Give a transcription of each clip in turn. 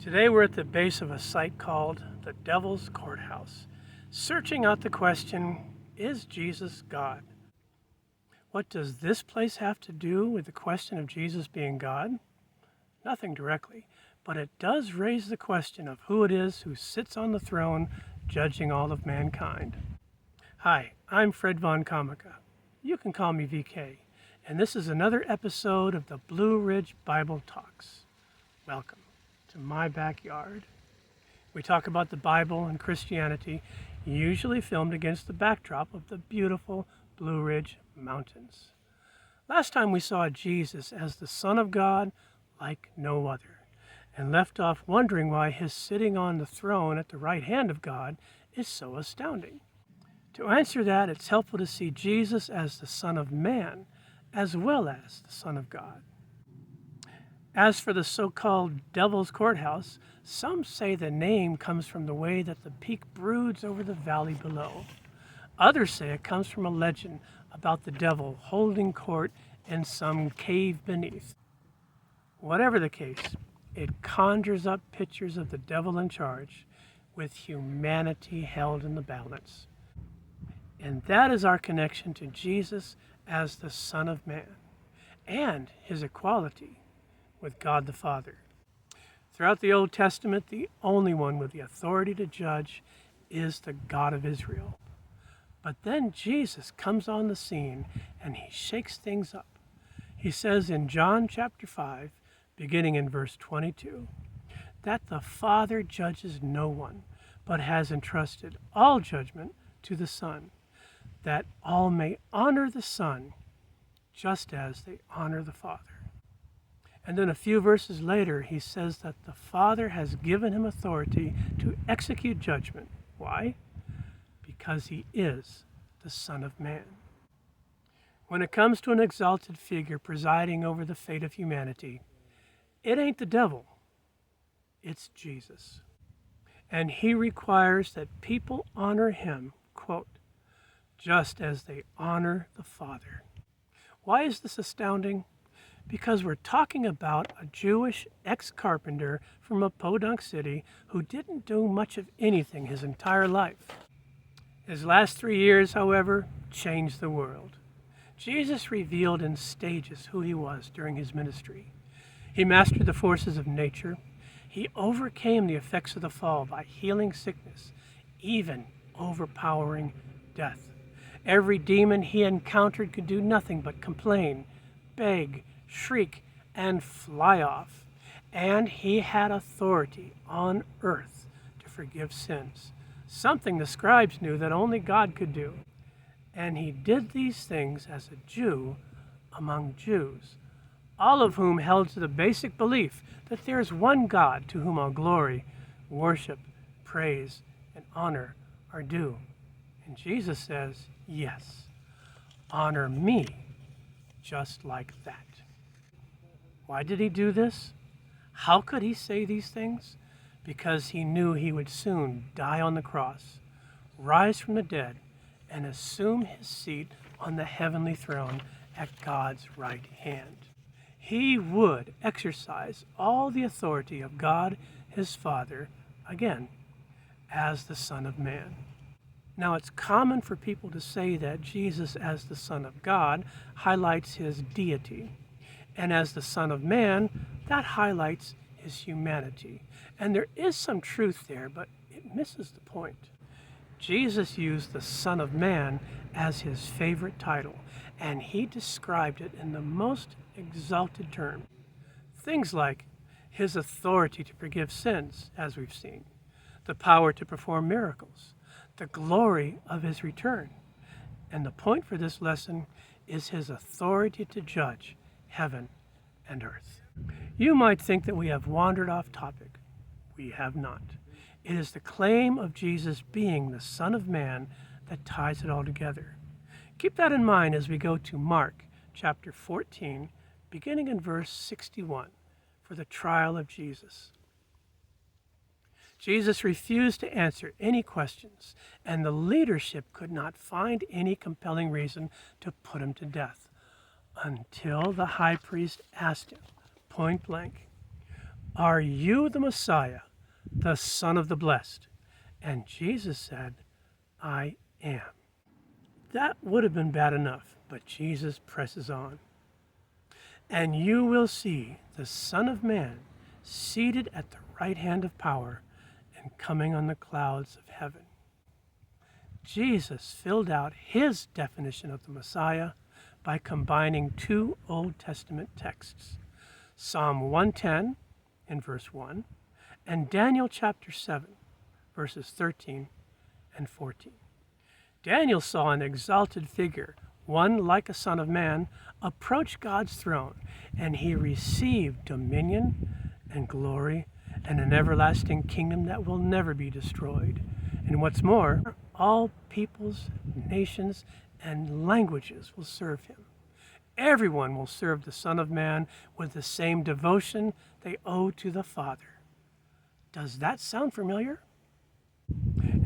Today we're at the base of a site called the Devil's Courthouse, searching out the question, is Jesus God? What does this place have to do with the question of Jesus being God? Nothing directly, but it does raise the question of who it is who sits on the throne judging all of mankind. Hi, I'm Fred Von Comica. You can call me VK, and this is another episode of the Blue Ridge Bible Talks. Welcome to my backyard. We talk about the Bible and Christianity, usually filmed against the backdrop of the beautiful Blue Ridge Mountains. Last time we saw Jesus as the Son of God like no other, and left off wondering why his sitting on the throne at the right hand of God is so astounding. To answer that, it's helpful to see Jesus as the Son of Man, as well as the Son of God. As for the so-called Devil's Courthouse, some say the name comes from the way that the peak broods over the valley below. Others say it comes from a legend about the devil holding court in some cave beneath. Whatever the case, it conjures up pictures of the devil in charge, with humanity held in the balance. And that is our connection to Jesus as the Son of Man, and his equality with God the Father. Throughout the Old Testament, the only one with the authority to judge is the God of Israel. But then Jesus comes on the scene and he shakes things up. He says in John chapter 5, beginning in verse 22, that the Father judges no one, but has entrusted all judgment to the Son, that all may honor the Son just as they honor the Father. And then a few verses later, he says that the Father has given him authority to execute judgment. Why? Because he is the Son of Man. When it comes to an exalted figure presiding over the fate of humanity, it ain't the devil, it's Jesus. And he requires that people honor him, quote, just as they honor the Father. Why is this astounding? Because we're talking about a Jewish ex-carpenter from a podunk city who didn't do much of anything his entire life. His last 3 years, however, changed the world. Jesus revealed in stages who he was during his ministry. He mastered the forces of nature. He overcame the effects of the fall by healing sickness, even overpowering death. Every demon he encountered could do nothing but complain, beg, shriek, and fly off. And he had authority on earth to forgive sins, something the scribes knew that only God could do. And he did these things as a Jew among Jews, all of whom held to the basic belief that there is one God to whom all glory, worship, praise, and honor are due. And Jesus says, yes, honor me just like that. Why did he do this? How could he say these things? Because he knew he would soon die on the cross, rise from the dead, and assume his seat on the heavenly throne at God's right hand. He would exercise all the authority of God, his Father, again, as the Son of Man. Now, it's common for people to say that Jesus as the Son of God highlights his deity, and as the Son of Man, that highlights his humanity. And there is some truth there, but it misses the point. Jesus used the Son of Man as his favorite title, and he described it in the most exalted terms. Things like his authority to forgive sins, as we've seen, the power to perform miracles, the glory of his return. And the point for this lesson is his authority to judge heaven and earth. You might think that we have wandered off topic. We have not. It is the claim of Jesus being the Son of Man that ties it all together. Keep that in mind as we go to Mark chapter 14, beginning in verse 61, for the trial of Jesus. Jesus refused to answer any questions, and the leadership could not find any compelling reason to put him to death, until the high priest asked him, point blank, "Are you the Messiah, the Son of the Blessed?" And Jesus said, "I am." That would have been bad enough, but Jesus presses on. "And you will see the Son of Man seated at the right hand of power and coming on the clouds of heaven." Jesus filled out his definition of the Messiah by combining two Old Testament texts, Psalm 110 in verse 1 and Daniel chapter 7, verses 13 and 14. Daniel saw an exalted figure, one like a son of man, approach God's throne, and he received dominion and glory and an everlasting kingdom that will never be destroyed. And what's more, all peoples, nations, and languages will serve him. Everyone will serve the Son of Man with the same devotion they owe to the Father. Does that sound familiar?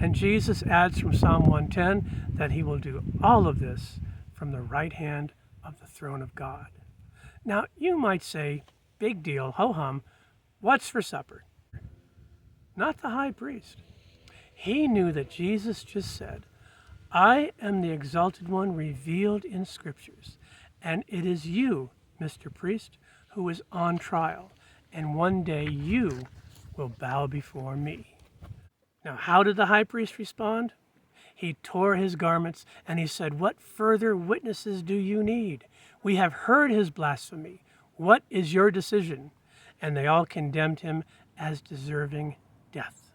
And Jesus adds from Psalm 110 that he will do all of this from the right hand of the throne of God. Now, you might say, big deal, ho-hum, what's for supper? Not the high priest. He knew that Jesus just said, "I am the exalted one revealed in Scriptures, and it is you, Mr. Priest, who is on trial, and one day you will bow before me." Now, how did the high priest respond? He tore his garments and he said, "What further witnesses do you need? We have heard his blasphemy. What is your decision?" And they all condemned him as deserving death.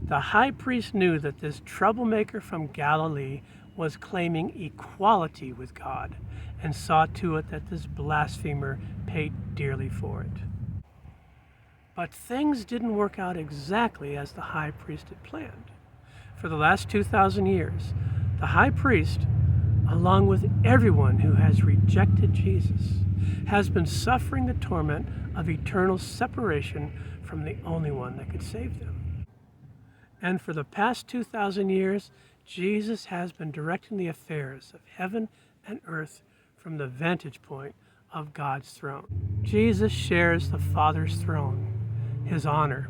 The high priest knew that this troublemaker from Galilee was claiming equality with God and saw to it that this blasphemer paid dearly for it. But things didn't work out exactly as the high priest had planned. For the last 2,000 years, the high priest, along with everyone who has rejected Jesus, has been suffering the torment of eternal separation from the only one that could save them. And for the past 2,000 years, Jesus has been directing the affairs of heaven and earth from the vantage point of God's throne. Jesus shares the Father's throne, his honor,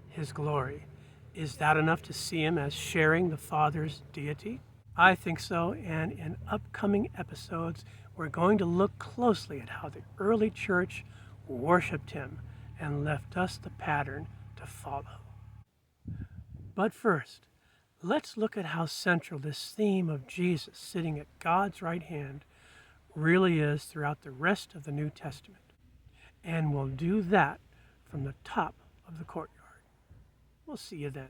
his glory. Is that enough to see him as sharing the Father's deity? I think so, and in upcoming episodes, we're going to look closely at how the early church worshiped him and left us the pattern to follow. But first, let's look at how central this theme of Jesus sitting at God's right hand really is throughout the rest of the New Testament. And we'll do that from the top of the courtyard. We'll see you then.